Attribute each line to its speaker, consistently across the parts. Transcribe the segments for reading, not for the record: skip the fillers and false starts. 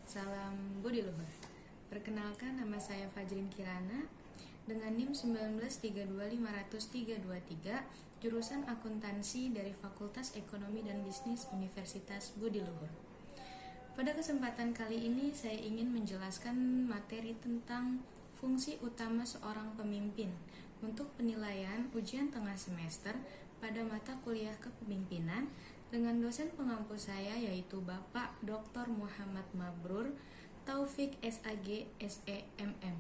Speaker 1: Salam Budi Luhur. Perkenalkan, nama saya Fajrin Kirana dengan NIM 193250323, jurusan akuntansi dari Fakultas Ekonomi dan Bisnis Universitas Budi Luhur. Pada kesempatan kali ini saya ingin menjelaskan materi tentang fungsi utama seorang pemimpin untuk penilaian ujian tengah semester pada mata kuliah kepemimpinan dengan dosen pengampu saya yaitu Bapak Dr. Muhammad Mabrur Taufik SAG SEMM.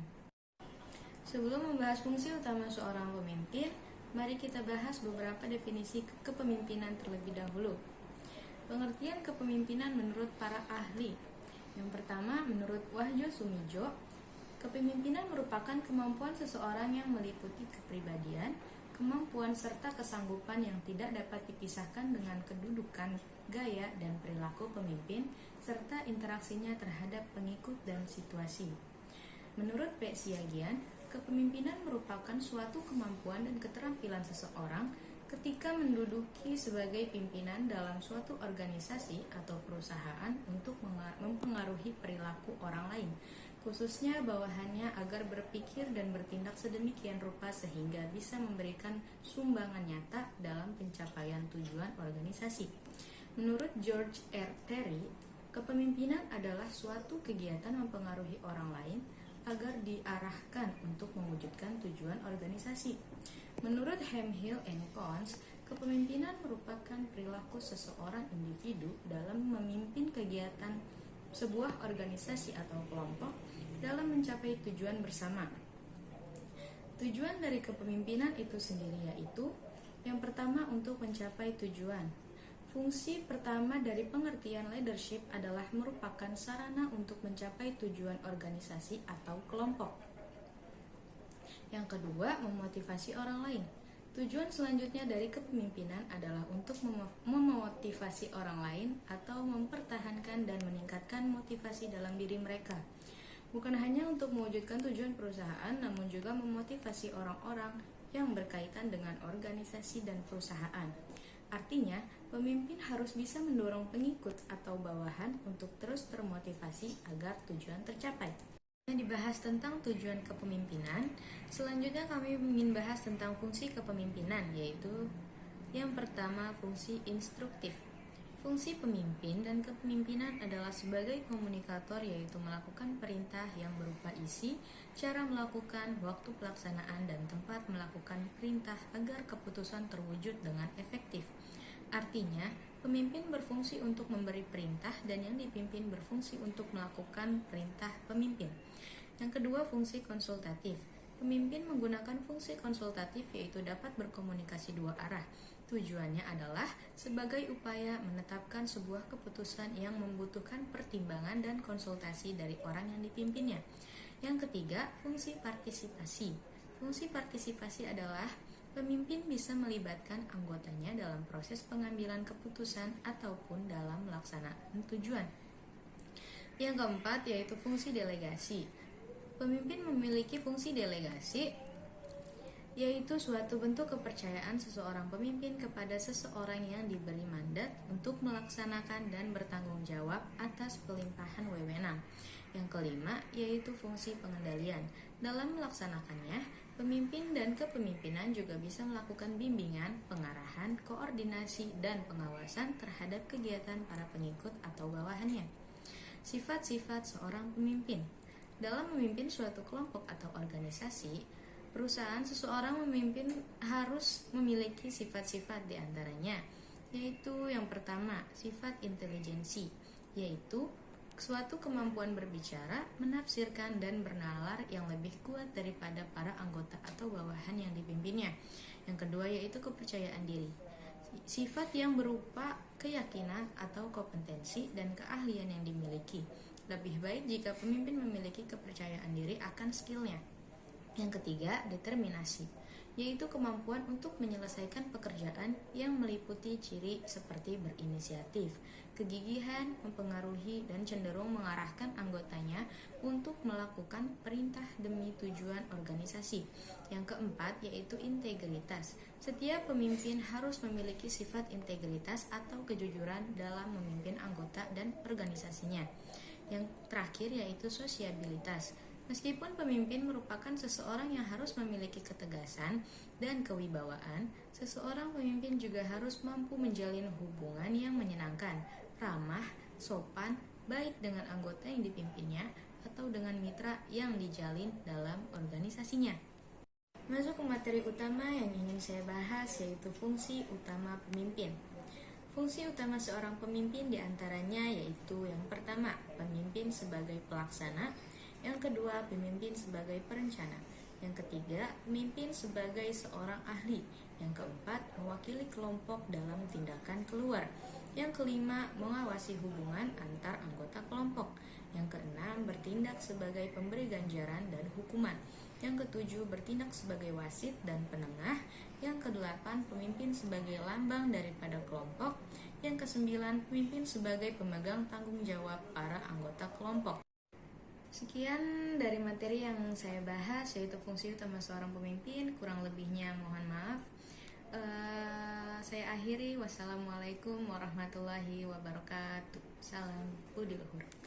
Speaker 1: Sebelum membahas fungsi utama seorang pemimpin, mari kita bahas beberapa definisi kepemimpinan terlebih dahulu. Pengertian kepemimpinan menurut para ahli. Yang pertama, menurut Wahjo Sumijo, kepemimpinan merupakan kemampuan seseorang yang meliputi kepribadian, kemampuan serta kesanggupan yang tidak dapat dipisahkan dengan kedudukan, gaya, dan perilaku pemimpin, serta interaksinya terhadap pengikut dan situasi. Menurut P. Siagian, kepemimpinan merupakan suatu kemampuan dan keterampilan seseorang ketika menduduki sebagai pimpinan dalam suatu organisasi atau perusahaan untuk mempengaruhi perilaku orang lain, khususnya bawahannya agar berpikir dan bertindak sedemikian rupa sehingga bisa memberikan sumbangan nyata dalam pencapaian tujuan organisasi. Menurut George R. Terry, kepemimpinan adalah suatu kegiatan mempengaruhi orang lain agar diarahkan untuk mewujudkan tujuan organisasi. Menurut Hemphill and Cons, kepemimpinan merupakan perilaku seseorang individu dalam memimpin kegiatan sebuah organisasi atau kelompok dalam mencapai tujuan bersama. Tujuan dari kepemimpinan itu sendiri yaitu yang pertama, untuk mencapai tujuan. Fungsi pertama dari pengertian leadership adalah merupakan sarana untuk mencapai tujuan organisasi atau kelompok. Yang kedua, memotivasi orang lain. Tujuan selanjutnya dari kepemimpinan adalah untuk memotivasi orang lain atau mempertahankan dan meningkatkan motivasi dalam diri mereka. Bukan hanya untuk mewujudkan tujuan perusahaan, namun juga memotivasi orang-orang yang berkaitan dengan organisasi dan perusahaan. Artinya, pemimpin harus bisa mendorong pengikut atau bawahan untuk terus termotivasi agar tujuan tercapai. Dibahas tentang tujuan kepemimpinan, selanjutnya kami ingin bahas tentang fungsi kepemimpinan, yaitu yang pertama, fungsi instruktif. Fungsi pemimpin dan kepemimpinan adalah sebagai komunikator, yaitu melakukan perintah yang berupa isi, cara melakukan, waktu pelaksanaan, dan tempat melakukan perintah agar keputusan terwujud dengan efektif. Artinya, pemimpin berfungsi untuk memberi perintah dan yang dipimpin berfungsi untuk melakukan perintah pemimpin. Yang kedua, fungsi konsultatif. Pemimpin menggunakan fungsi konsultatif yaitu dapat berkomunikasi dua arah. Tujuannya adalah sebagai upaya menetapkan sebuah keputusan yang membutuhkan pertimbangan dan konsultasi dari orang yang dipimpinnya. Yang ketiga, fungsi partisipasi. Fungsi partisipasi adalah pemimpin bisa melibatkan anggotanya dalam proses pengambilan keputusan ataupun dalam melaksanaan tujuan. Yang keempat, yaitu fungsi delegasi. Pemimpin memiliki fungsi delegasi, yaitu suatu bentuk kepercayaan seseorang pemimpin kepada seseorang yang diberi mandat untuk melaksanakan dan bertanggung jawab atas pelimpahan wewenang. Yang kelima, yaitu fungsi pengendalian. Dalam melaksanakannya, pemimpin dan kepemimpinan juga bisa melakukan bimbingan, pengarahan, koordinasi, dan pengawasan terhadap kegiatan para pengikut atau bawahannya. Sifat-sifat seorang pemimpin. Dalam memimpin suatu kelompok atau organisasi, perusahaan, seseorang memimpin harus memiliki sifat-sifat diantaranya, yaitu yang pertama, sifat intelijensi, yaitu suatu kemampuan berbicara, menafsirkan, dan bernalar yang lebih kuat daripada para anggota atau bawahan yang dipimpinnya. Yang kedua, yaitu kepercayaan diri. Sifat yang berupa keyakinan atau kompetensi dan keahlian yang dimiliki. Lebih baik jika pemimpin memiliki kepercayaan diri akan skillnya. Yang ketiga, determinasi, yaitu kemampuan untuk menyelesaikan pekerjaan yang meliputi ciri seperti berinisiatif, kegigihan, mempengaruhi, dan cenderung mengarahkan anggotanya untuk melakukan perintah demi tujuan organisasi. Yang keempat, yaitu integritas. Setiap pemimpin harus memiliki sifat integritas atau kejujuran dalam memimpin anggota dan organisasinya. Yang terakhir yaitu sosiabilitas. Meskipun pemimpin merupakan seseorang yang harus memiliki ketegasan dan kewibawaan, seseorang pemimpin juga harus mampu menjalin hubungan yang menyenangkan, ramah, sopan, baik dengan anggota yang dipimpinnya atau dengan mitra yang dijalin dalam organisasinya. Masuk ke materi utama yang ingin saya bahas, yaitu fungsi utama pemimpin. Fungsi utama seorang pemimpin diantaranya yaitu yang pertama, pemimpin sebagai pelaksana, yang kedua, pemimpin sebagai perencana, yang ketiga, pemimpin sebagai seorang ahli, yang keempat, mewakili kelompok dalam tindakan keluar, yang kelima, mengawasi hubungan antar anggota kelompok, yang keenam, bertindak sebagai pemberi ganjaran dan hukuman, yang ketujuh, bertindak sebagai wasit dan penengah, yang kedelapan, pemimpin sebagai lambang daripada kelompok, yang kesembilan, pemimpin sebagai pemegang tanggung jawab para anggota kelompok. Sekian dari materi yang saya bahas, yaitu fungsi utama seorang pemimpin. Kurang lebihnya mohon maaf. Saya akhiri. Wassalamualaikum warahmatullahi wabarakatuh. Salam budi luhur.